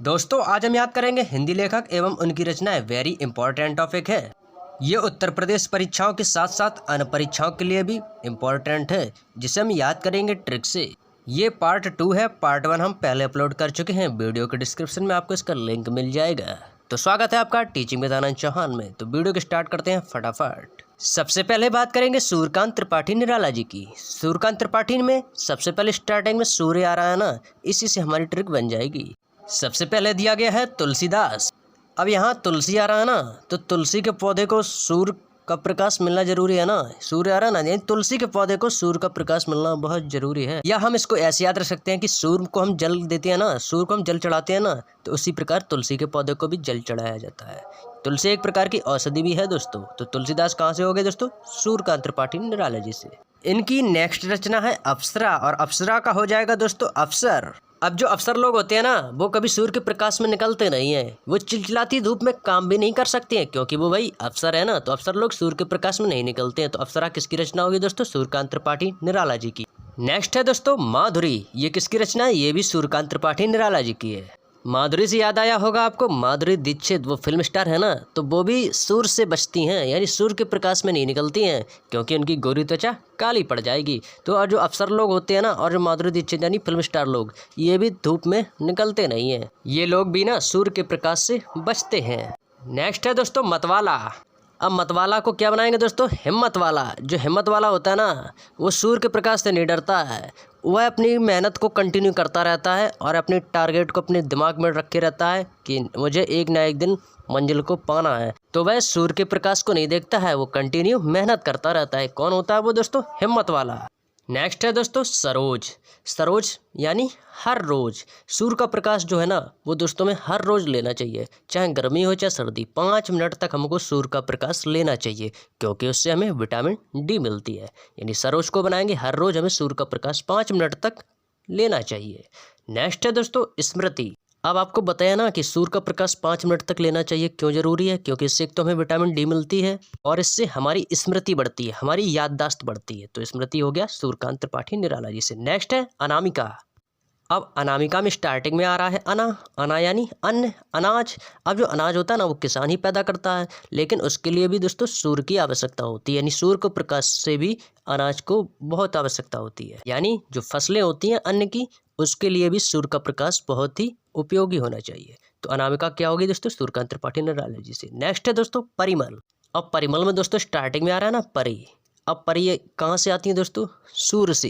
दोस्तों आज हम याद करेंगे हिंदी लेखक एवं उनकी रचनाएं। वेरी इंपॉर्टेंट टॉपिक है ये। उत्तर प्रदेश परीक्षाओं के साथ साथ अन्य परीक्षाओं के लिए भी इम्पोर्टेंट है, जिसे हम याद करेंगे ट्रिक से। ये पार्ट 2 है। पार्ट 1 हम पहले अपलोड कर चुके हैं। वीडियो के डिस्क्रिप्शन में आपको इसका लिंक मिल जाएगा। तो स्वागत है आपका टीचिंग विद आनंद चौहान में। तो वीडियो को स्टार्ट करते हैं फटाफट। सबसे पहले बात करेंगे सूर्यकांत त्रिपाठी निराला जी की। सूर्यकांत त्रिपाठी में सबसे पहले स्टार्टिंग में सूर्य आ रहा है ना, इसी से हमारी ट्रिक बन जाएगी। सबसे पहले दिया गया है तुलसीदास। अब यहाँ तुलसी आ रहा है ना, तो तुलसी के पौधे को सूर्य का प्रकाश मिलना जरूरी है ना। सूर्य आ रहा है ना, यानी तुलसी के पौधे को सूर्य का प्रकाश मिलना बहुत जरूरी है। या हम इसको ऐसे याद रख सकते हैं कि सूर्य को हम जल देते हैं ना, सूर्य को हम जल चढ़ाते हैं ना, तो उसी प्रकार तुलसी के पौधे को भी जल चढ़ाया जाता है। तुलसी एक प्रकार की औषधि भी है दोस्तों। तो तुलसीदास कहाँ से हो गए दोस्तों? सूर्यकांत त्रिपाठी निराला जी से। इनकी नेक्स्ट रचना है अप्सरा, और अप्सरा का हो जाएगा दोस्तों अफसर। अब जो अफसर लोग होते हैं ना, वो कभी सूर्य के प्रकाश में निकलते नहीं हैं। वो चिलचिलाती धूप में काम भी नहीं कर सकते हैं, क्योंकि वो भाई अफसर है ना। तो अफसर लोग सूर्य के प्रकाश में नहीं निकलते हैं। तो अप्सरा किसकी रचना होगी दोस्तों? सूर्यकांत त्रिपाठी निराला जी की। नेक्स्ट है दोस्तों माधुरी। ये किसकी रचना है? ये भी सूर्यकांत त्रिपाठी निराला जी की है। माधुरी से याद आया होगा आपको, माधुरी दीक्षित वो फिल्म स्टार है ना, तो वो भी सूर्य से बचती हैं, यानी सूर्य के प्रकाश में नहीं निकलती हैं, क्योंकि उनकी गोरी त्वचा काली पड़ जाएगी। तो और जो अफसर लोग होते हैं ना, और जो माधुरी दीक्षित यानी फिल्म स्टार लोग, ये भी धूप में निकलते नहीं हैं। ये लोग भी ना सूर्य के प्रकाश से बचते हैं। नेक्स्ट है दोस्तों मतवाला। अब मतवाला को क्या बनाएंगे दोस्तों? हिम्मत वाला। जो हिम्मत वाला होता है ना, वो सूर्य के प्रकाश से नहीं डरता है। वह अपनी मेहनत को कंटिन्यू करता रहता है और अपने टारगेट को अपने दिमाग में रखे रहता है कि मुझे एक ना एक दिन मंजिल को पाना है। तो वह सूर्य के प्रकाश को नहीं देखता है, वो कंटिन्यू मेहनत करता रहता है। कौन होता है वो दोस्तों? हिम्मत वाला। नेक्स्ट है दोस्तों सरोज। सरोज यानी हर रोज़ सूर्य का प्रकाश जो है ना, वो दोस्तों में हर रोज़ लेना चाहिए, चाहे गर्मी हो चाहे सर्दी। 5 मिनट तक हमको सूर्य का प्रकाश लेना चाहिए, क्योंकि उससे हमें विटामिन डी मिलती है। यानी सरोज को बनाएंगे, हर रोज़ हमें सूर्य का प्रकाश 5 मिनट तक लेना चाहिए। नेक्स्ट है दोस्तों स्मृति। अब आपको बताया ना कि सूर्य का प्रकाश 5 मिनट तक लेना चाहिए। क्यों जरूरी है? क्योंकि इससे एक तो हमें विटामिन डी मिलती है, और इससे हमारी स्मृति बढ़ती है, हमारी याददाश्त बढ़ती है। तो स्मृति हो गया सूर्यकांत त्रिपाठी निराला जी से। नेक्स्ट है अनामिका। अब अनामिका में स्टार्टिंग में आ रहा है अना। अना यानी अन्न, अनाज। अब जो अनाज होता है ना, वो किसान ही पैदा करता है, लेकिन उसके लिए भी दोस्तों सूर्य की आवश्यकता होती है। यानी सूर्य को प्रकाश से भी अनाज को बहुत आवश्यकता होती है। यानी जो फसलें होती हैं अन्न की, उसके लिए भी सूर्य का प्रकाश बहुत ही उपयोगी होना चाहिए। तो अनामिका क्या होगी दोस्तों? सूर्यकांत त्रिपाठी निराला जी से। नेक्स्ट है दोस्तों परिमल। अब परिमल में दोस्तों स्टार्टिंग में आ रहा है ना परी। अब परी कहाँ से आती हैं दोस्तों? सूर्य से,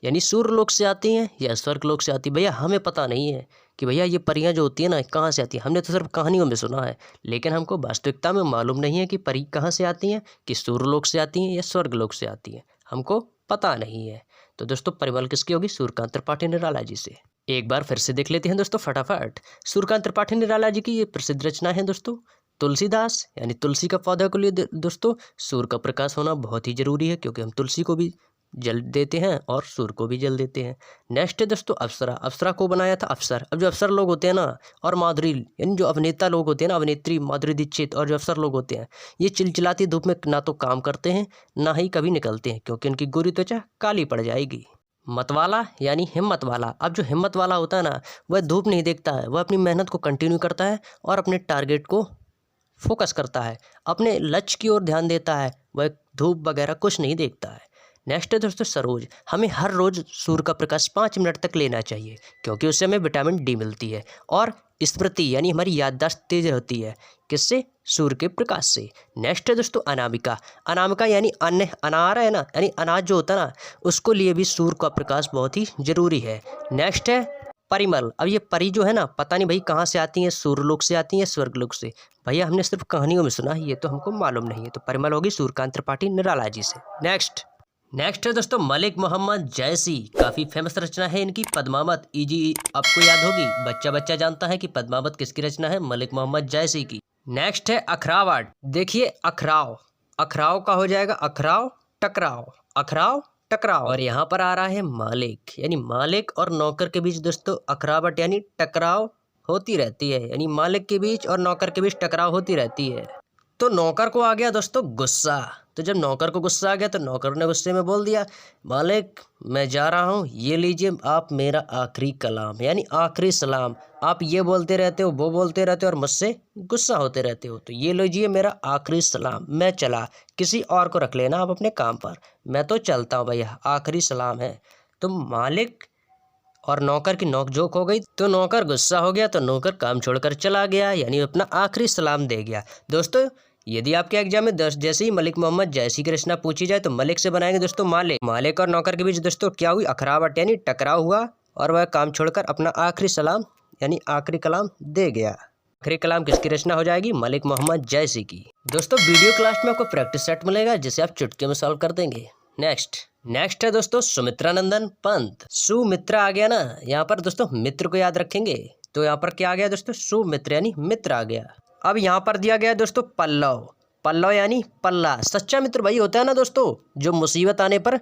यानी सूर्य लोक से आती हैं या स्वर्ग लोक से आती है। भैया हमें पता नहीं है कि भैया ये परियां जो होती है ना कहाँ से आती हैं। हमने तो सिर्फ कहानियों में सुना है, लेकिन हमको वास्तविकता में मालूम नहीं है कि परी कहाँ से आती हैं, कि सूर्य लोक से आती हैं या स्वर्ग लोक से आती हैं। हमको पता नहीं है। तो दोस्तों परिमल किसकी होगी? सूर्यकांत त्रिपाठी निराला जी से। एक बार फिर से देख लेते हैं दोस्तों फटाफट। सूर्यकांत त्रिपाठी निराला जी की ये प्रसिद्ध रचना है दोस्तों तुलसीदास। यानी तुलसी का पौधा के लिए दोस्तों सूर्य का प्रकाश होना बहुत ही जरूरी है, क्योंकि हम तुलसी को भी जल देते हैं और सूर्य को भी जल देते हैं। नेक्स्ट है दोस्तों अप्सरा। अप्सरा को बनाया था अफसर। अब जो अफसर लोग होते हैं ना, और माधुरी यानी जो अभिनेता लोग होते हैं ना, अभिनेत्री माधुरी दीक्षित, और जो अफसर लोग होते हैं, ये चिलचिलाती धूप में ना तो काम करते हैं, ना ही कभी निकलते हैं, क्योंकि उनकी गोरी त्वचा काली पड़ जाएगी। मतवाला यानी हिम्मत वाला। अब जो हिम्मत वाला होता है ना, वह धूप नहीं देखता है, वह अपनी मेहनत को कंटिन्यू करता है और अपने टारगेट को फोकस करता है, अपने लक्ष्य की ओर ध्यान देता है। वह धूप वगैरह कुछ नहीं देखता है। नेक्स्ट है दोस्तों सरोज। हमें हर रोज़ सूर्य का प्रकाश 5 मिनट तक लेना चाहिए, क्योंकि उससे हमें विटामिन डी मिलती है, और स्मृति यानी हमारी याददाश्त तेज होती है। किससे? सूर्य के प्रकाश से। नेक्स्ट है दोस्तों अनामिका। अनामिका यानी अन्न, अनार है ना, यानी अनाज जो होता है ना, उसको लिए भी सूर्य का प्रकाश बहुत ही जरूरी है। नेक्स्ट है परिमल। अब ये परी जो है ना, पता नहीं भाई कहाँ से आती हैं, सूर्यलोक से आती हैं, स्वर्गलोक से। भैया हमने सिर्फ कहानियों में सुना है, ये तो हमको मालूम नहीं है। तो परिमल होगी सूर्यकांत त्रिपाठी निराला जी से। नेक्स्ट है दोस्तों मलिक मोहम्मद जैसी। काफ़ी फेमस रचना है इनकी पद्मावत। इजी आपको याद होगी, बच्चा बच्चा जानता है कि पद्मावत किसकी रचना है? मलिक मोहम्मद जैसी की। नेक्स्ट है अखरावट। देखिए अखराव, अखराव का हो जाएगा अखराव टकराव, अखराव टकराव। और यहाँ पर आ रहा है मालिक, यानी मालिक और नौकर के बीच दोस्तों अखरावट यानी टकराव होती रहती है। यानी मालिक के बीच और नौकर के बीच टकराव होती रहती है। तो नौकर को आ गया दोस्तों गुस्सा, तो जब नौकर को गुस्सा आ गया तो नौकर ने गुस्से में बोल दिया, मालिक मैं जा रहा हूँ, ये लीजिए आप मेरा आखिरी कलाम यानी आखिरी सलाम। आप ये बोलते रहते हो, वो बोलते रहते हो और मुझसे गुस्सा होते रहते हो, तो ये लीजिए मेरा आखिरी सलाम, मैं चला, किसी और को रख लेना आप अपने काम पर, मैं तो चलता हूँ भैया, आखिरी सलाम है। तो मालिक और नौकर की नोकझोंक हो गई, तो नौकर गुस्सा हो गया, तो नौकर काम छोड़कर चला गया यानी अपना आखिरी सलाम दे गया। दोस्तों यदि आपके एग्जाम में जैसे ही मलिक मोहम्मद जय श्री कृष्णा पूछी जाए तो मलिक से बनाएंगे दोस्तों मालिक। मालिक और नौकर के बीच दोस्तों क्या हुई, अखरावट यानी टकराव हुआ और वह काम छोड़कर अपना आखिरी सलाम यानी आखिरी कलाम दे गया। आखिरी कलाम किसकी रचना हो जाएगी, मलिक मोहम्मद जयसी की। दोस्तों वीडियो क्लास में आपको प्रैक्टिस सेट मिलेगा जिसे आप चुटकी में सॉल्व कर देंगे। नेक्स्ट है दोस्तों सुमित्रानंदन पंत। सुमित्रा आ गया ना, यहाँ पर दोस्तों मित्र को याद रखेंगे, तो यहाँ पर क्या आ गया दोस्तों, सुमित्र यानी मित्र आ गया। अब यहाँ पर दिया गया दोस्तों पल्लव। पल्लव यानी पल्ला। सच्चा मित्र वही होता है ना दोस्तों जो मुसीबत आने पर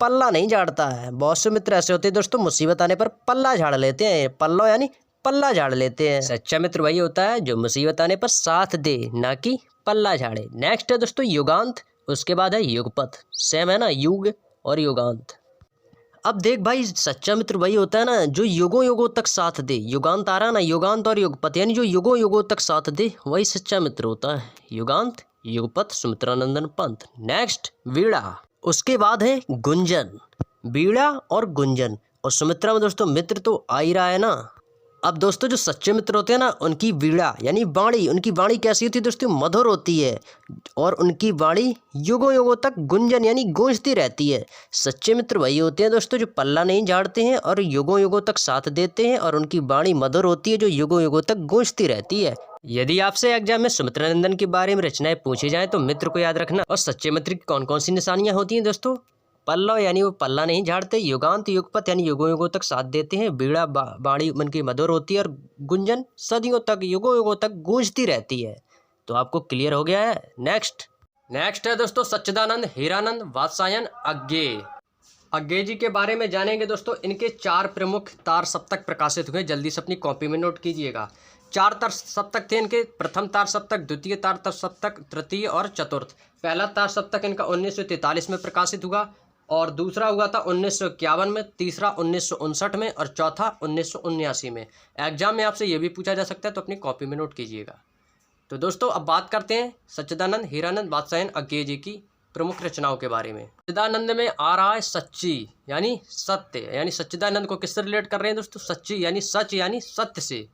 पल्ला नहीं झाड़ता है। बहुत से मित्र ऐसे होते हैं दोस्तों मुसीबत आने पर पल्ला झाड़ लेते हैं। पल्लव यानी पल्ला झाड़ लेते हैं। सच्चा मित्र वही होता है जो मुसीबत आने पर साथ दे, ना कि पल्ला झाड़े। नेक्स्ट है दोस्तों युगांत, उसके बाद है युगपथ। सेम है ना, युग और युगांत। अब देख भाई सच्चा मित्र वही होता है ना जो युगों युगों तक साथ दे। युगांत आ रहा ना, युगांत और युगपथ यानी जो युगों युगों तक साथ दे वही सच्चा मित्र होता है। युगांत, युगपथ, सुमित्रानंदन पंत। नेक्स्ट वीणा, उसके बाद है गुंजन। वीणा और गुंजन और सुमित्रा में दोस्तों मित्र तो आ ही रहा है ना। अब दोस्तों जो सच्चे मित्र होते हैं ना उनकी वीणा यानी वाणी, उनकी वाणी कैसी होती है दोस्तों, मधुर होती है और उनकी वाणी युगों युगों तक गुंजन यानी गूंजती रहती है। सच्चे मित्र वही होते हैं दोस्तों जो पल्ला नहीं झाड़ते हैं और युगों युगों तक साथ देते हैं और उनकी वाणी मधुर होती है जो युगों युगों तक गूंजती रहती है। यदि आपसे एग्जाम में सुमित्रानंदन के बारे में रचनाएं पूछी जाए तो मित्र को याद रखना। और सच्चे मित्र की कौन कौन सी निशानियां होती हैं दोस्तों, पल्लव यानी वो पल्ला नहीं झाड़ते, युगांत युगपथ यानी युगों युगों तक साथ देते हैं, वीणा वाणी उनकी मधुर होती है और गुंजन सदियों तक युगों युगों तक गूंजती रहती है। तो आपको क्लियर हो गया है। नेक्स्ट है दोस्तों सच्चिदानंद हीरानंद वात्सायन अज्ञेय। अज्ञेय जी के बारे में जानेंगे दोस्तों। इनके 4 प्रमुख तार सप्तक प्रकाशित हुए, जल्दी से अपनी कॉपी में नोट कीजिएगा। 4 तार सप्तक थे इनके, प्रथम तार सप्तक, द्वितीय तार सप्तक, तृतीय और चतुर्थ। पहला तार सप्तक इनका 1943 में प्रकाशित हुआ और दूसरा हुआ था 1951 में, तीसरा 1959 में और चौथा 1979 में। एग्जाम में आपसे ये भी पूछा जा सकता है तो अपनी कॉपी में नोट कीजिएगा। तो दोस्तों अब बात करते हैं सच्चिदानंद हीरानंद वात्सायन अज्ञेय जी की प्रमुख रचनाओं के बारे में। सच्चिदानंद में आ रहा है सच्ची यानी सत्य, यानी सच्चिदानंद को किससे रिलेट कर रहे हैं दोस्तों, सच्ची यानी सच यानी सत्य से।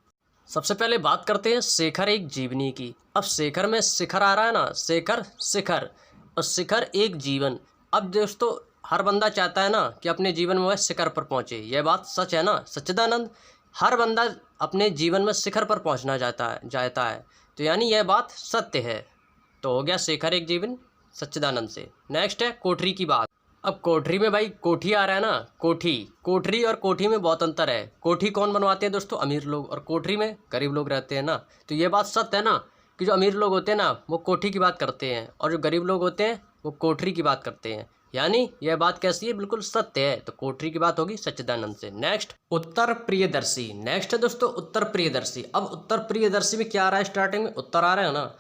सबसे पहले बात करते हैं शेखर एक जीवनी की। अब शेखर में शिखर आ रहा है ना, शेखर शिखर और शिखर एक जीवन। अब दोस्तों हर बंदा चाहता है ना कि अपने जीवन में वह शिखर पर पहुंचे, यह बात सच है ना। सच्चिदानंद हर बंदा अपने जीवन में शिखर पर पहुंचना चाहता है, तो यानी यह बात सत्य है। तो हो गया शेखर एक जीवन सच्चिदानंद से। नेक्स्ट है कोठरी की बात। अब कोठरी में भाई कोठी आ रहा है ना, कोठरी और कोठी में बहुत अंतर है। कोठी कौन बनवाते हैं दोस्तों, अमीर लोग, और कोठरी में गरीब लोग रहते हैं ना। तो ये बात सत्य है ना कि जो अमीर लोग होते हैं ना वो कोठी की बात करते हैं और जो गरीब लोग होते हैं वो कोठरी की बात करते हैं, यानी यह बात कैसी है, बिल्कुल सत्य है। तो कोठरी की बात होगी सच्चिदानंद से। नेक्स्ट उत्तर प्रियदर्शी। नेक्स्ट है दोस्तों उत्तर प्रियदर्शी। अब उत्तर प्रियदर्शी में क्या आ रहा है, स्टार्टिंग में उत्तर आ रहा है ना।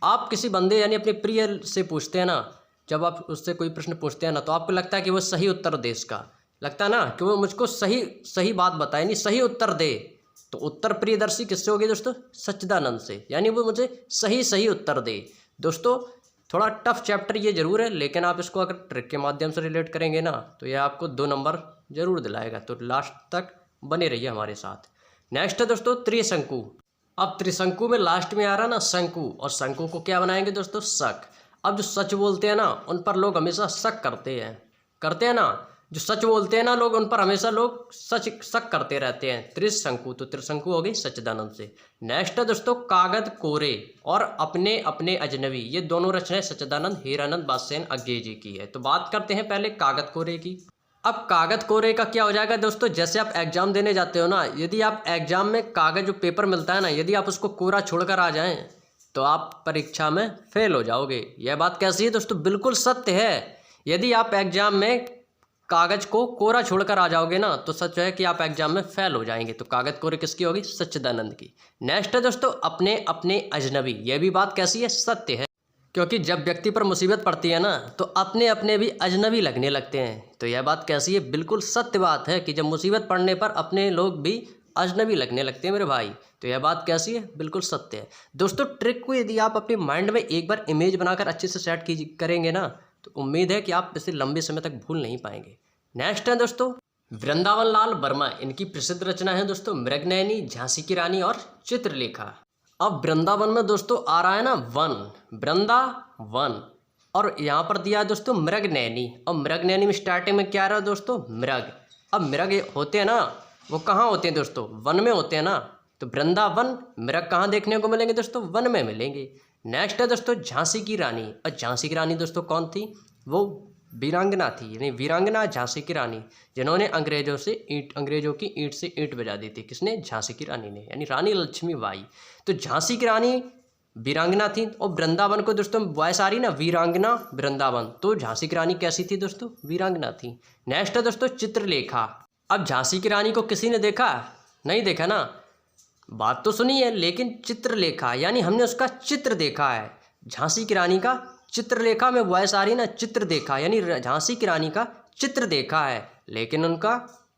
आप किसी बंदे यानी अपने प्रिय से पूछते हैं ना, जब आप उससे कोई प्रश्न पूछते हैं ना तो आपको लगता है कि वो सही उत्तर दे, इसका लगता है ना कि वो मुझको सही बात बताए, यानी सही उत्तर दे। तो उत्तर प्रियदर्शी किससे होगी दोस्तों, सच्चिदानंद से, यानी वो मुझे सही उत्तर दे। दोस्तों थोड़ा टफ चैप्टर ये जरूर है, लेकिन आप इसको अगर ट्रिक के माध्यम से रिलेट करेंगे ना तो ये आपको 2 नंबर जरूर दिलाएगा। तो लास्ट तक बने रहिए हमारे साथ। नेक्स्ट है दोस्तों त्रिशंकु। अब त्रिशंकु में लास्ट में आ रहा ना शंकु, और शंकु को क्या बनाएंगे दोस्तों, शक। अब जो सच बोलते हैं ना उन पर लोग हमेशा शक करते हैं ना, जो सच बोलते हैं ना लोग उन पर हमेशा लोग शक करते रहते हैं। त्रिशंकु, तो त्रिशंकु हो गई सच्चिदानंद से। नेक्स्ट है दोस्तों कागज कोरे और अपने अपने अजनबी। ये दोनों रचनाएं सच्चिदानंद हीरानंद वात्सायन अज्ञेय जी की है। तो बात करते हैं पहले कागज कोरे की। अब कागज कोरे का क्या हो जाएगा दोस्तों, जैसे आप एग्जाम देने जाते हो ना, यदि आप एग्जाम में कागज जो पेपर मिलता है ना, यदि आप उसको कोरा छोड़कर आ जाएं तो आप परीक्षा में फेल हो जाओगे। यह बात कैसी है दोस्तों, बिल्कुल सत्य है। यदि आप एग्जाम में कागज को कोरा छोड़कर आ जाओगे ना तो सच है कि आप एग्जाम में फेल हो जाएंगे। तो कागज कोरे किसकी होगी, सच्चिदानंद की। नेक्स्ट है दोस्तों अपने अपने अजनबी। यह भी बात कैसी है, सत्य है। क्योंकि जब व्यक्ति पर मुसीबत पड़ती है ना तो अपने अपने भी अजनबी लगने लगते हैं। तो यह बात कैसी है? बिल्कुल सत्य बात है कि जब मुसीबत पड़ने पर अपने लोग भी अजनबी लगने लगते हैं मेरे भाई। तो यह बात कैसी है? बिल्कुल सत्य है दोस्तों। ट्रिक को यदि आप अपने माइंड में एक बार इमेज बनाकर अच्छे से सेट करेंगे ना तो उम्मीद है कि आप इसे लंबे समय तक भूल नहीं पाएंगे। नेक्स्ट है दोस्तों वृंदावन लाल वर्मा। इनकी प्रसिद्ध रचना है दोस्तों मृगनयनी, झांसी की रानी और चित्रलेखा। अब वृंदावन में दोस्तों आ रहा है ना वन, वृंदावन, और यहाँ पर दिया है दोस्तों मृगनयनी। और मृगनयनी में स्टार्टिंग में क्या आ रहा है दोस्तों? मृग। अब मृग होते हैं ना, वो कहाँ होते हैं दोस्तों? वन में होते हैं ना। तो वृंदावन, मृग कहाँ देखने को मिलेंगे दोस्तों? वन में मिलेंगे। नेक्स्ट है दोस्तों झांसी की रानी। और झांसी की रानी दोस्तों कौन थी? वो वीरांगना थी, यानी वीरांगना झांसी की रानी, जिन्होंने अंग्रेजों की ईंट से ईंट बजा दी थी। किसने? झांसी की रानी ने, यानी रानी लक्ष्मीबाई। तो झांसी की रानी वीरांगना थी। और वृंदावन को दोस्तों वॉइस आ रही ना, वीरांगना वृंदावन। तो झांसी की रानी कैसी थी दोस्तों? वीरांगना थी। नेक्स्ट है दोस्तों चित्रलेखा। अब झांसी की रानी को किसी ने देखा? नहीं देखा ना, बात तो सुनी है, लेकिन चित्रलेखा यानी हमने उसका चित्र देखा है। झांसी की रानी का चित्रलेखा में वॉइस आ रही ना, चित्र देखा, यानी झांसी की रानी का चित्र देखा है, लेकिन उनका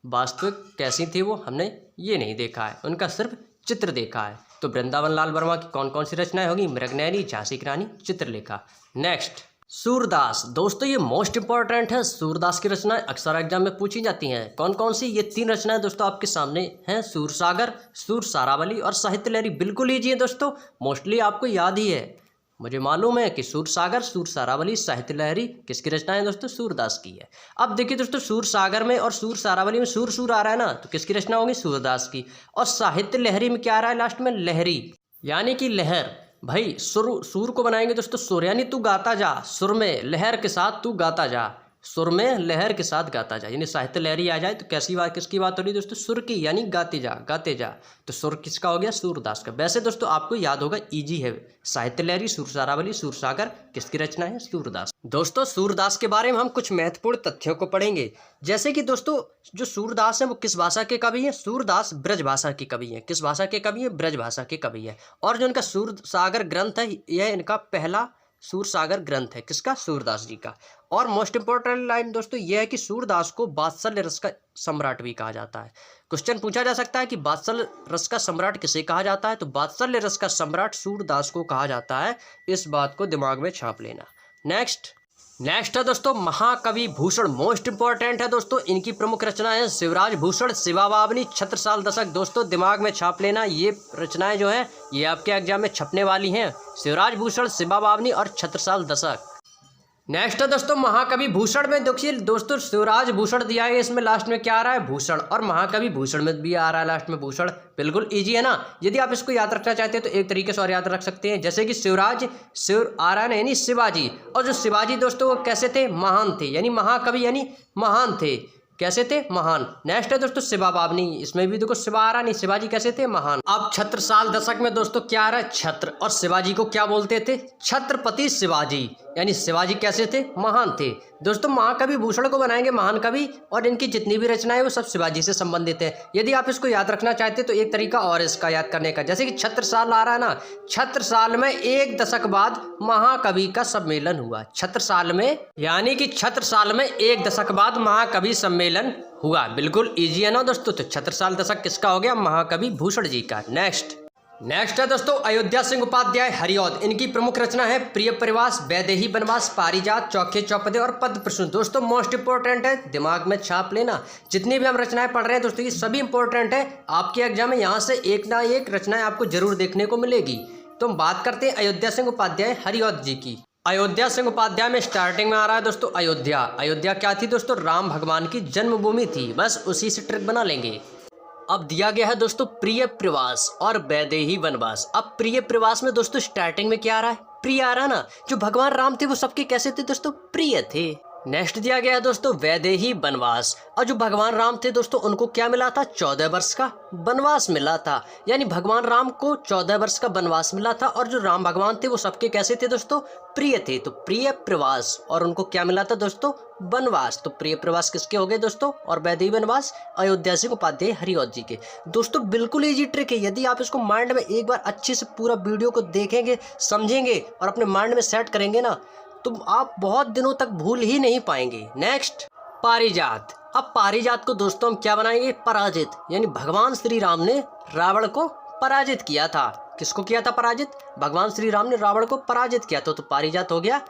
वास्तविक कैसी थी वो हमने ये नहीं देखा है, उनका सिर्फ चित्र देखा है। तो वृंदावन लाल वर्मा की कौन कौन सी रचनाएं होगी? मृगनयनी, झांसी की रानी, चित्रलेखा। नेक्स्ट सूरदास। दोस्तों ये मोस्ट इंपॉर्टेंट है। सूरदास की रचनाएं अक्सर एग्जाम में पूछी जाती हैं। कौन कौन सी? ये 3 रचनाएं दोस्तों आपके सामने हैं, सूरसागर, सूर सारावली और साहित्य लहरी। बिल्कुल ईजी है दोस्तों, मोस्टली आपको याद ही है। मुझे मालूम है कि सूरसागर, सूर सारावली, साहित्य लहरी किसकी रचना है दोस्तों? सूरदास की है। अब देखिए दोस्तों सूरसागर में और सूर सारावली में सूर आ रहा है ना, तो किसकी रचना होगी? सूरदास की। और साहित्य लहरी में क्या आ रहा है लास्ट में? लहरी, यानी कि लहर। भाई सुर को बनाएंगे दोस्तों सुर, यानी तू गाता जा, सुर में लहर के साथ तू गाता जा, सुर में लहर के साथ गाता जा, यानी साहित्य लहरी आ जाए तो कैसी बात, किसकी बात हो रही है दोस्तों? सुर की, यानी गाते जा गाते जा। तो सुर किसका हो गया? सूरदास का। वैसे दोस्तों आपको याद होगा, इजी है। साहित्य लहरी, सूर सारावली, सूरसागर किसकी रचना है? सूरदास। दोस्तों सूरदास के बारे में हम कुछ महत्वपूर्ण तथ्यों को पढ़ेंगे, जैसे कि दोस्तों जो सूरदास है वो किस भाषा के कवि है? सूरदास ब्रज भाषा के कवि है। किस भाषा के कवि है? ब्रज भाषा के कवि है। और जो इनका सूरसागर ग्रंथ है, यह इनका पहला सूरसागर ग्रंथ है। किसका? सूरदास जी का। और मोस्ट इंपॉर्टेंट लाइन दोस्तों यह है कि सूरदास को वात्सल्य रस का सम्राट भी कहा जाता है। क्वेश्चन पूछा जा सकता है कि वात्सल्य रस का सम्राट किसे कहा जाता है? तो वात्सल्य रस का सम्राट सूरदास को कहा जाता है। इस बात को दिमाग में छाप लेना। नेक्स्ट है दोस्तों महाकवि भूषण। मोस्ट इंपॉर्टेंट है दोस्तों, इनकी प्रमुख रचना है शिवराज भूषण, शिवाबावनी, छत्रसाल दशक। दोस्तों दिमाग में छाप लेना, ये रचनाएं जो है ये आपके एग्जाम में छपने वाली हैं। शिवराज भूषण, शिवाबावनी और छत्रसाल दशक। नेक्स्ट है दोस्तों महाकवि भूषण में देखिए दोस्तों शिवराज भूषण दिया है, इसमें लास्ट में क्या आ रहा है? भूषण। और महाकवि भूषण में भी आ रहा है लास्ट में भूषण। बिल्कुल इजी है ना। यदि आप इसको याद रखना चाहते हैं तो एक तरीके से और याद रख सकते हैं, जैसे कि शिवराज, शिव आ रहा है ना, यानी शिवाजी। और जो शिवाजी दोस्तों वो कैसे थे? महान थे, यानी महाकवि यानी महान थे। कैसे थे? महान। नेक्स्ट है दोस्तों शिवाबावनी, इसमें भी देखो शिवा आ रहा नहीं, शिवाजी कैसे थे? महान। अब छत्रसाल दशक में दोस्तों क्या आ रहा है? छत्र। और शिवाजी को क्या बोलते थे? छत्रपति शिवाजी, यानी शिवाजी कैसे थे? महान थे। दोस्तों महाकवि भूषण को बनाएंगे महान कवि, और इनकी जितनी भी रचनाएं वो सब शिवाजी से संबंधित है। यदि आप इसको याद रखना चाहते हैं तो एक तरीका और इसका याद करने का, जैसे कि छत्रसाल आ रहा है ना, छत्रसाल में 1 दशक बाद महाकवि का सम्मेलन हुआ। छत्रसाल में, यानी कि छत्रसाल में 1 दशक बाद महाकवि सम्मेलन हुआ। बिल्कुल इजी है ना दोस्तों। तो छत्रसाल दशक किसका हो गया? महाकवि भूषण जी का। नेक्स्ट है दोस्तों अयोध्या सिंह उपाध्याय हरिऔध। इनकी प्रमुख रचना है प्रिय परिवास, वैदेही वनवास, पारिजात, चौखे चौपदे और पद्म प्रसून। दोस्तों मोस्ट इंपॉर्टेंट है, दिमाग में छाप लेना। जितनी भी हम रचनाएं पढ़ रहे हैं दोस्तों ये सभी इंपॉर्टेंट है। आपके एग्जाम में यहाँ से एक ना एक रचनाएं आपको जरूर देखने को मिलेगी। तो हम बात करते हैं अयोध्या सिंह उपाध्याय हरिऔध जी की। अयोध्या सिंह उपाध्याय में स्टार्टिंग में आ रहा है दोस्तों अयोध्या। अयोध्या क्या थी दोस्तों? राम भगवान की जन्मभूमि थी। बस उसी से ट्रिक बना लेंगे। अब दिया गया है दोस्तों प्रिय प्रवास और वैदेही वनवास। अब प्रिय प्रवास में दोस्तों स्टार्टिंग में क्या आ रहा है? प्रिय आ रहा ना। जो भगवान राम थे वो सबके कैसे थे दोस्तों? प्रिय थे। नेक्स्ट दिया गया है दोस्तों वैदेही वनवास। और जो भगवान राम थे दोस्तों उनको क्या मिला था? 14 वर्ष का वनवास मिला था। यानी भगवान राम को 14 वर्ष का वनवास मिला था। और जो राम भगवान थे वो सबके कैसे थे दोस्तों? प्रिय थे। तो प्रिय प्रवास, और उनको क्या मिला था दोस्तों? वनवास। तो प्रिय प्रवास किसके हो गए दोस्तों, और वैदेही वनवास अयोध्या सिंह उपाध्याय हरिऔध जी के। दोस्तों बिल्कुल इजी ट्रिक है, यदि आप इसको माइंड में एक बार अच्छे से पूरा वीडियो को देखेंगे, समझेंगे और अपने माइंड में सेट करेंगे ना, तो आप बहुत दिनों तक भूल ही नहीं पाएंगे। नेक्स्ट, पारिजात। अब पारिजात को दोस्तों हम क्या बनाएंगे, पराजित, यानी भगवान श्री राम ने रावण को पराजित किया था। किसको किया था पराजित, भगवान श्री राम ने रावण को पराजित किया था। तो पारिजात हो गया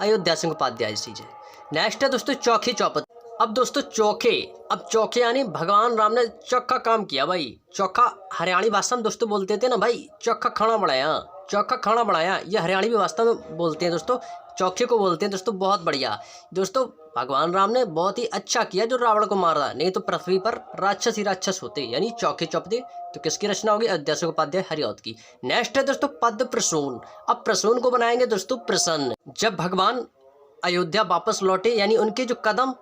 अयोध्या सिंह उपाध्याय जी। नेक्स्ट है दोस्तों चौखे चौपत। अब दोस्तों चौखे, अब चौखे यानी भगवान राम ने चौखा काम किया भाई। चौखा हरियाणी भाषा में दोस्तों बोलते थे ना भाई, चौखा खाना बनाया, चौखा खाना बनाया, ये हरियाणी भी भाषा में बोलते हैं दोस्तों, चौखे को बोलते हैं दोस्तों। बहुत बढ़िया दोस्तों, भगवान राम ने बहुत ही अच्छा किया जो रावण को मारा, नहीं तो पृथ्वी पर राक्षस ही राक्षस होते, यानी चौखे चौपते। तो किसकी रचना होगी, अयोध्या सिंह उपाध्याय हरिऔध की। नेक्स्ट है दोस्तों पद प्रसून। अब प्रसून को बनाएंगे दोस्तों प्रसन्न। जब भगवान अयोध्या वापस लौटे, यानी उनके जो कदम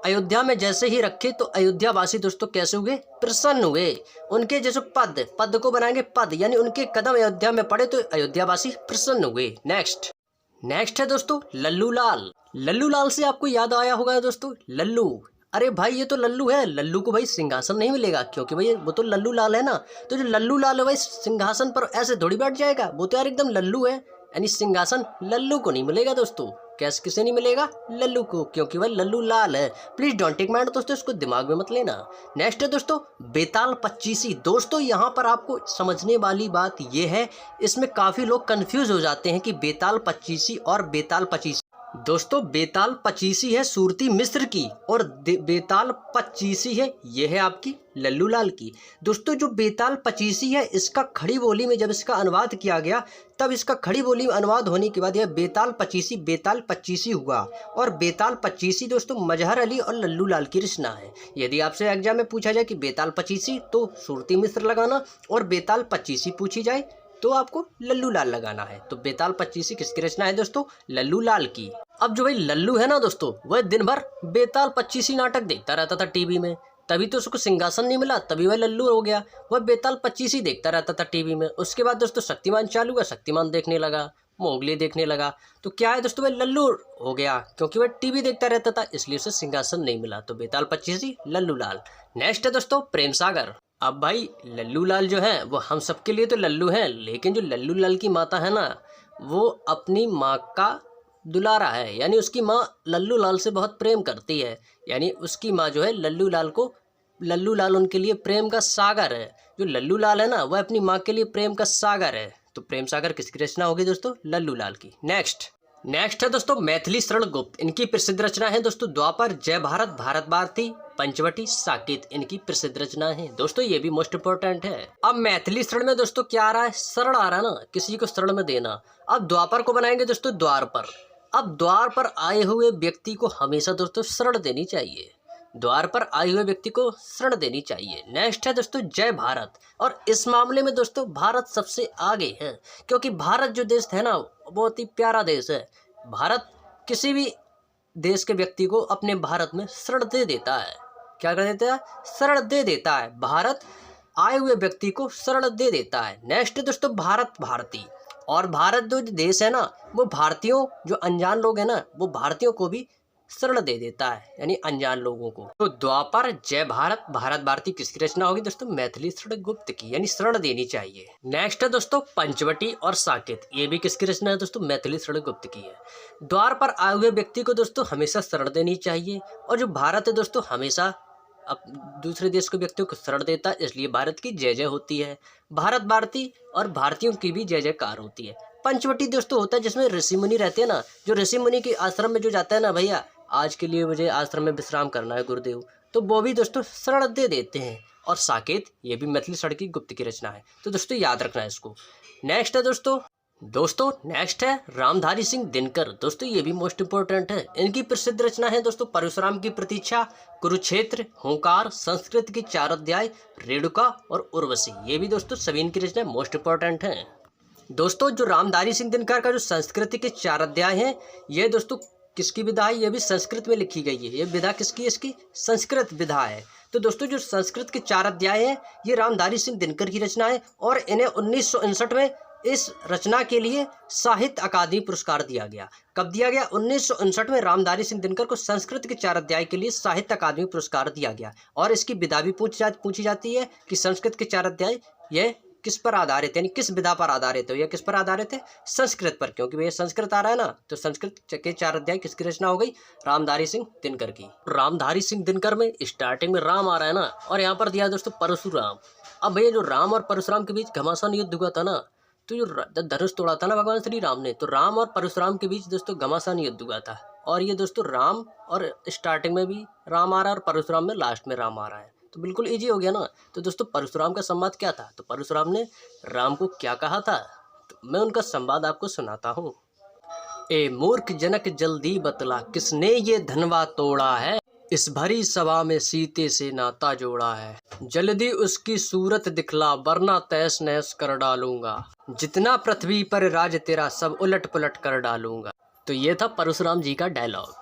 अयोध्या में जैसे ही रखे, तो अयोध्या वासी दोस्तों कैसे हुए, प्रसन्न हुए। उनके जैसे पद, पद को बनाएंगे पद, यानी उनके कदम अयोध्या में पड़े तो अयोध्या वासी प्रसन्न हुए। नेक्स्ट है दोस्तों लल्लू लाल। लल्लू लाल से आपको याद आया होगा दोस्तों, लल्लू, अरे भाई ये तो लल्लू है, लल्लू को भाई सिंहासन नहीं मिलेगा, क्योंकि भाई वो तो लल्लू लाल है ना। तो जो लल्लू लाल है भाई सिंहासन पर ऐसे थोड़ी बैठ जाएगा, वो तो यार एकदम लल्लू है, यानी सिंहासन लल्लू को नहीं मिलेगा दोस्तों। कैसे किसे नहीं मिलेगा, लल्लू को, क्योंकि वह लल्लू लाल है। प्लीज डोंट टेक माइंड दोस्तों, इसको दिमाग में मत लेना। नेक्स्ट है दोस्तों बेताल पच्चीसी। दोस्तों यहाँ पर आपको समझने वाली बात यह है, इसमें काफ़ी लोग कंफ्यूज हो जाते हैं कि बेताल पच्चीसी और बेताल पचीसी। दोस्तों बेताल पचीसी है सूरती मिस्र की, और बेताल पच्चीसी है ये है आपकी लल्लू लाल की। दोस्तों जो बेताल पचीसी है, इसका खड़ी बोली में जब इसका अनुवाद किया गया, तब इसका खड़ी बोली में अनुवाद होने के बाद यह बेताल पच्चीसी हुआ। और बेताल पच्चीसी दोस्तों मजहर अली और लल्लू लाल की रचना है। यदि आपसे एग्जाम में पूछा जाए कि बेताल पचीसी, तो सूरती मिस्र लगाना, और बेताल पच्चीसी पूछी जाए तो आपको लल्लू लाल लगाना है। तो बेताल पच्चीसी किसकी रचना है दोस्तों, लल्लू लाल की। अब जो भाई लल्लू है ना दोस्तों, वह दिन भर बेताल पच्चीसी नाटक देखता रहता था टीवी में, तभी तो उसको सिंहासन नहीं मिला, तभी वह लल्लू हो गया। वह बेताल पच्चीसी देखता रहता था टीवी में। उसके बाद दोस्तों शक्तिमान चालू हुआ, शक्तिमान देखने लगा, मोगली देखने लगा, तो क्या है दोस्तों, वह लल्लू हो गया, क्योंकि वह टीवी देखता रहता था, इसलिए उसे सिंहासन नहीं मिला। तो बेताल पच्चीसी लल्लू लाल। नेक्स्ट है दोस्तों प्रेम सागर। अब भाई लल्लू लाल जो है वो हम सबके लिए तो लल्लू हैं, लेकिन जो लल्लू लाल की माता है ना, वो अपनी माँ का दुलारा है, यानी उसकी माँ लल्लू लाल से बहुत प्रेम करती है, यानी उसकी माँ जो है लल्लू लाल उनके लिए प्रेम का सागर है। जो लल्लू लाल है ना, वह अपनी माँ के लिए प्रेम का सागर है। तो प्रेम सागर किसकी रचना होगी दोस्तों, लल्लू लाल की। नेक्स्ट है दोस्तों मैथिली शरण गुप्त। इनकी प्रसिद्ध रचना है दोस्तों द्वापर, जय भारत, भारत भारती, पंचवटी, साकेत, इनकी प्रसिद्ध रचना है दोस्तों, ये भी मोस्ट इंपोर्टेंट है। अब मैथिली शरण में दोस्तों क्या आ रहा है, शरण आ रहा है ना, किसी को शरण में देना। अब द्वापर को बनाएंगे दोस्तों द्वार पर। अब द्वार पर आए हुए व्यक्ति को हमेशा दोस्तों शरण देनी चाहिए, द्वार पर आए हुए व्यक्ति को शरण देनी चाहिए। नेक्स्ट है दोस्तों जय भारत, और इस मामले में दोस्तों भारत सबसे आगे है, क्योंकि भारत जो देश है ना, बहुत ही प्यारा देश है। भारत किसी भी देश के व्यक्ति को अपने भारत में शरण दे देता है। क्या कर देता है, शरण दे देता है। भारत आए हुए व्यक्ति को शरण दे देता है। नेक्स्ट दोस्तों भारत भारती, और भारत जो देश है ना, वो भारतीयों, जो अनजान लोग हैं ना, वो भारतीयों को भी शरण दे देता है, यानी अनजान लोगों को। तो द्वापर, जय भारत, भारत भारती किसकी रचना होगी दोस्तों, मैथिली शरण गुप्त की, यानी शरण देनी चाहिए। नेक्स्ट है दोस्तों पंचवटी और साकेत, ये भी किसकी रचना है दोस्तों, मैथिली शरण गुप्त की है। द्वार पर आए हुए व्यक्ति को दोस्तों हमेशा शरण देनी चाहिए, और जो भारत है दोस्तों हमेशा अब दूसरे देश के व्यक्तियों को शरण देता है, इसलिए भारत की जय जय होती है। भारत भारती और भारतीयों की भी जय जयकार होती है। पंचवटी दोस्तों होता है जिसमें ऋषि मुनि रहते हैं ना, जो ऋषि मुनि के आश्रम में जो जाता है ना, भैया आज के लिए मुझे आश्रम में विश्राम करना है गुरुदेव, तो वो भी दोस्तों शरण दे देते हैं। और साकेत, ये भी मैथिली शरण की गुप्त की रचना है, तो दोस्तों याद रखना है इसको। नेक्स्ट है दोस्तों नेक्स्ट है रामधारी सिंह दिनकर। दोस्तों ये भी मोस्ट इंपोर्टेंट है। इनकी प्रसिद्ध रचना है दोस्तों परशुराम की प्रतीक्षा, कुरुक्षेत्र, होंकार, संस्कृत के 4 अध्याय, रेणुका और उर्वशी, ये भी दोस्तों सभी इनकी रचना मोस्ट इंपोर्टेंट है। दोस्तों जो रामधारी सिंह दिनकर का जो संस्कृत के 4 अध्याय हैं, ये दोस्तों किसकी विधा है, ये भी संस्कृत में लिखी गई है। ये विधा किसकी है, इसकी संस्कृत विधा है। तो दोस्तों जो संस्कृत के 4 अध्याय हैं, ये रामधारी सिंह दिनकर की रचना है, और इन्हें 1959 में इस रचना के लिए साहित्य अकादमी पुरस्कार दिया गया। कब दिया गया? 1959 में रामधारी सिंह दिनकर को संस्कृत के 4 अध्याय के लिए साहित्य अकादमी पुरस्कार दिया गया। और इसकी विधा भी पूछी जाती है कि संस्कृत के 4 अध्याय ये किस पर आधारित है, यानी किस विधा पर आधारित है, यह किस पर आधारित है? संस्कृत पर, क्योंकि भैया संस्कृत आ रहा है ना, तो संस्कृत के 4 अध्याय किसकी रचना हो गई? रामधारी सिंह दिनकर की। रामधारी सिंह दिनकर में स्टार्टिंग में राम आ रहा है ना, और यहाँ पर दिया है दोस्तों परशुराम। अब भैया जो राम और परशुराम के बीच घमासान युद्ध हुआ था ना, तो जो धनुष तोड़ा था ना भगवान श्री राम ने, तो राम और परशुराम के बीच दोस्तों घमासान युद्ध हुआ था। और ये दोस्तों राम और स्टार्टिंग में भी राम आ रहा है और परशुराम में लास्ट में राम आ रहा है, तो बिल्कुल इजी हो गया ना। तो दोस्तों परशुराम का संवाद क्या था? तो परशुराम ने राम को क्या कहा था? तो मैं उनका संवाद आपको सुनाता हूँ। ए मूर्ख जनक जल्दी बतला, किसने ये धनवा तोड़ा है? इस भरी सभा में सीते से नाता जोड़ा है। जल्दी उसकी सूरत दिखला, वरना तैस नैस कर डालूंगा। जितना पृथ्वी पर राज तेरा, सब उलट पुलट कर डालूंगा। तो ये था परशुराम जी का डायलॉग।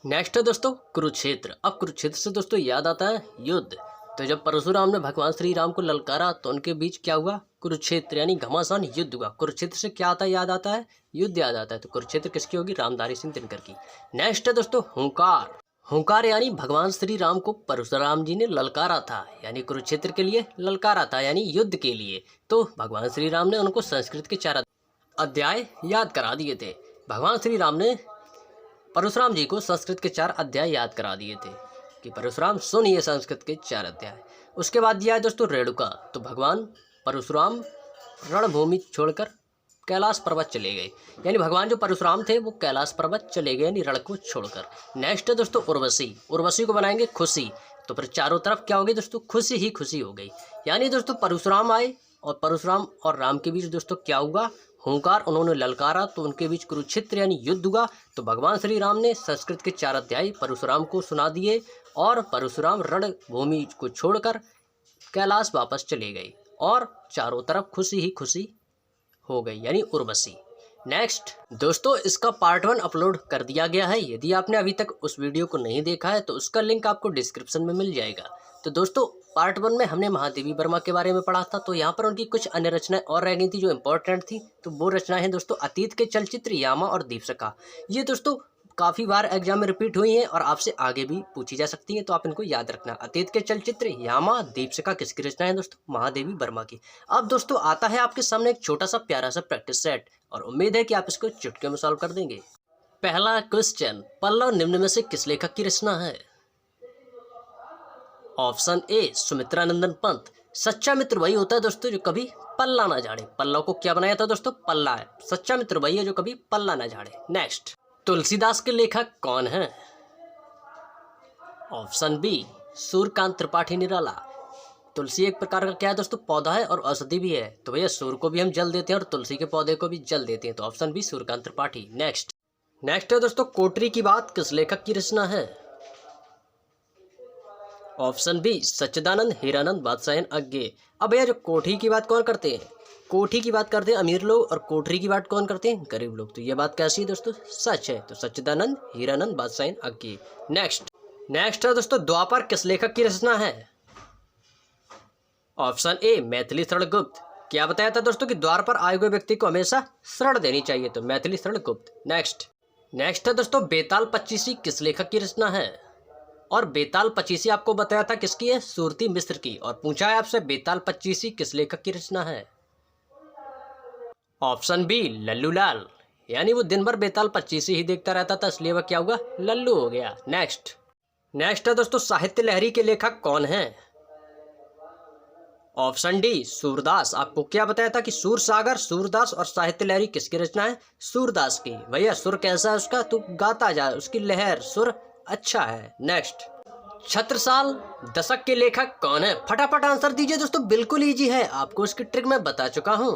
नेक्स्ट है दोस्तों कुरुक्षेत्र। अब कुरुक्षेत्र से दोस्तों याद आता है युद्ध। तो जब परशुराम ने भगवान श्री राम को ललकारा तो उनके बीच क्या हुआ? कुरुक्षेत्र यानी घमासान युद्ध हुआ। कुरुक्षेत्र से क्या आता याद आता है? युद्ध याद आता है। तो कुरुक्षेत्र किसकी होगी? रामधारी सिंह दिनकर की। नेक्स्ट है दोस्तों हुंकार। हुंकार यानी भगवान श्री राम को परशुराम जी ने ललकारा था, यानी कुरुक्षेत्र के लिए ललकारा था, यानी युद्ध के लिए। तो भगवान श्री राम ने उनको संस्कृत के 4 अध्याय याद करा दिए थे। भगवान श्री राम ने परशुराम जी को संस्कृत के 4 अध्याय याद करा दिए थे कि परशुराम सुनिए संस्कृत के 4 अध्याय। उसके बाद दिया है दोस्तों रेणुका। तो भगवान परशुराम रणभूमि छोड़कर कैलाश पर्वत चले गए, यानी भगवान जो परशुराम थे वो कैलाश पर्वत चले गए, यानी रण को छोड़कर। नेक्स्ट है दोस्तों उर्वशी। उर्वशी को बनाएंगे खुशी। तो फिर चारों तरफ क्या हो गई दोस्तों? खुशी ही खुशी हो गई। यानी दोस्तों परशुराम आए और परशुराम और राम के बीच दोस्तों क्या हुआ? हुंकार, उन्होंने ललकारा तो उनके बीच कुरुक्षेत्र यानी युद्ध हुआ। तो भगवान श्री राम ने संस्कृत के 4 अध्याय परशुराम को सुना दिए और परशुराम रणभूमि को छोड़कर कैलाश वापस चले गए और चारों तरफ खुशी ही खुशी हो गई, यानी उर्वशी। नेक्स्ट दोस्तों इसका पार्ट 1 अपलोड कर दिया गया है। यदि आपने अभी तक उस वीडियो को नहीं देखा है तो उसका लिंक आपको डिस्क्रिप्शन में मिल जाएगा। तो दोस्तों पार्ट 1 में हमने महादेवी वर्मा के बारे में पढ़ा था। तो यहाँ पर उनकी कुछ अन्य रचनाएं और रह गई थी जो इम्पोर्टेंट थी। तो वो रचनाएं हैं दोस्तों अतीत के चलचित्र, यामा और दीपशिखा। ये दोस्तों काफ़ी बार एग्जाम में रिपीट हुई हैं और आपसे आगे भी पूछी जा सकती हैं, तो आप इनको याद रखना। अतीत के चलचित्र, यामा, दीपशिखा किसकी रचना है दोस्तों? महादेवी वर्मा की। अब दोस्तों आता है आपके सामने एक छोटा सा प्यारा सा प्रैक्टिस सेट और उम्मीद है कि आप इसको चुटकी में सॉल्व कर देंगे। पहला क्वेश्चन, पल्लव निम्न में से किस लेखक की रचना है? Option A Sumitranandan Pant. सच्चा मित्र वही होता है दोस्तों जो कभी पल्ला ना झाड़े। पल्लव को क्या बनाया था दोस्तों? पल्ला है। सच्चा मित्र वही है जो कभी पल्ला ना झाड़े। नेक्स्ट, तुलसीदास के लेखक कौन हैं? Option B Suryakant Tripathi Nirala. तुलसी एक प्रकार का क्या है दोस्तों? पौधा है और औषधि भी है। तो भैया सूर्य को भी हम जल देते हैं और तुलसी के पौधे को भी जल देते हैं। तो option B Suryakant Tripathi. Next है दोस्तों कोटरी की बात किस लेखक की रचना है? ऑप्शन बी सच्चिदानंद हीरानंद बादशाहन अज्ञे। अब भैया जो कोठी की बात कौन करते हैं? कोठी की बात करते हैं अमीर लोग और कोठरी की बात कौन करते हैं? गरीब लोग। तो ये बात कैसी है दोस्तों? सच है। तो सच्चिदानंद हीरानंद बादशाहन अज्ञे। नेक्स्ट है दोस्तों द्वापर किस लेखक की रचना है? Option A Maithili Sharan Gupt. क्या बताया था दोस्तों कि द्वार पर आए हुए व्यक्ति को हमेशा शरण देनी चाहिए, तो मैथिली शरण गुप्त। नेक्स्ट है दोस्तों बेताल पच्चीसी किस लेखक की रचना है? और बेताल पच्चीसी आपको बताया था किसकी है? सुरती मिश्र की। और पूछा है आपसे बेताल पच्चीसी किस लेखक की रचना है? ऑप्शन बी लल्लू लाल। यानी वो दिन भर बेताल पच्चीसी ही देखता रहता था, इसलिए वह क्या हुआ? लल्लू हो गया। नेक्स्ट है दोस्तों साहित्य लहरी के लेखक कौन हैं? Option D Surdas. आपको क्या बताया था कि सूरसागर, सूरदास और साहित्य लहरी किसकी रचना है? सूरदास की। भैया सुर कैसा है उसका? तू गाता जा, उसकी लहर सुर अच्छा है। नेक्स्ट छत्रसाल दशक के लेखक कौन है? फटाफट आंसर दीजिए दोस्तों, बिल्कुल इजी है, आपको इसकी ट्रिक मैं बता चुका हूं।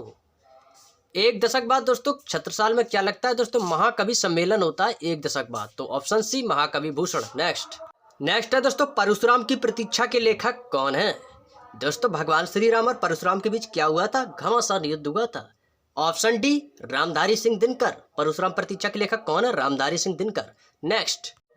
एक दशक बाद दोस्तों छत्रसाल में क्या लगता है दोस्तों? महाकवि सम्मेलन होता है एक दशक बाद। तो ऑप्शन सी महाकवि भूषण। नेक्स्ट है दोस्तों परशुराम की प्रतीक्षा के लेखक कौन है? दोस्तों भगवान श्री राम और परशुराम के बीच क्या हुआ था? घमासान युद्ध हुआ था। Option D Ramdhari Singh Dinkar. परशुराम प्रतीक्षा के लेखक कौन है? रामधारी सिंह दिनकर।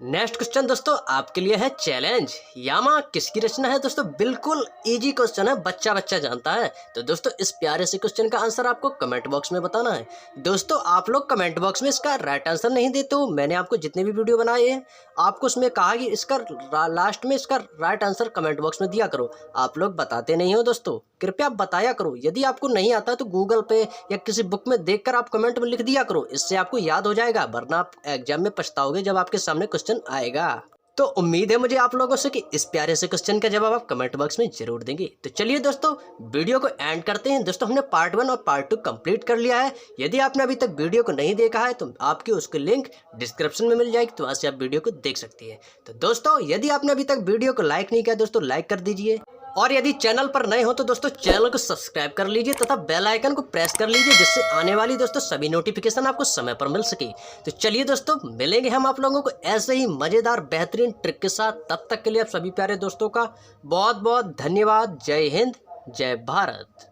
नेक्स्ट क्वेश्चन दोस्तों आपके लिए है चैलेंज। यामा किसकी रचना है दोस्तों? बिल्कुल इजी क्वेश्चन है, बच्चा बच्चा जानता है। तो दोस्तों इस प्यारे से क्वेश्चन का आंसर आपको कमेंट बॉक्स में बताना है। दोस्तों आप लोग कमेंट बॉक्स में इसका राइट आंसर नहीं देते हो। मैंने आपको जितने भी वीडियो बनाए हैं आपको उसमें कहा कि इसका लास्ट में इसका राइट आंसर कमेंट बॉक्स में दिया करो। आप लोग बताते नहीं हो दोस्तों, कृपया बताया करो। यदि आपको नहीं आता तो गूगल पे या किसी बुक में देखकर आप कमेंट में लिख दिया करो, इससे आपको याद हो जाएगा, वरना आप एग्जाम में पछताओगे जब आपके सामने क्वेश्चन आएगा। तो उम्मीद है मुझे आप लोगों से कि इस प्यारे से क्वेश्चन का जवाब आप कमेंट बॉक्स में जरूर देंगे। तो चलिए दोस्तों वीडियो को एंड करते हैं। दोस्तों हमने पार्ट 1 और पार्ट 2 कंप्लीट कर लिया है। यदि आपने अभी तक वीडियो को नहीं देखा है तो आपकी उसकी लिंक डिस्क्रिप्शन में मिल जाएगी, तो वहाँ से आप वीडियो को देख सकती है। तो दोस्तों यदि आपने अभी तक वीडियो को लाइक नहीं किया दोस्तों लाइक कर दीजिए, और यदि चैनल पर नए हो तो दोस्तों चैनल को सब्सक्राइब कर लीजिए तथा बेल आइकन को प्रेस कर लीजिए, जिससे आने वाली दोस्तों सभी नोटिफिकेशन आपको समय पर मिल सके। तो चलिए दोस्तों मिलेंगे हम आप लोगों को ऐसे ही मज़ेदार बेहतरीन ट्रिक के साथ। तब तक के लिए आप सभी प्यारे दोस्तों का बहुत बहुत धन्यवाद। जय हिंद, जय भारत।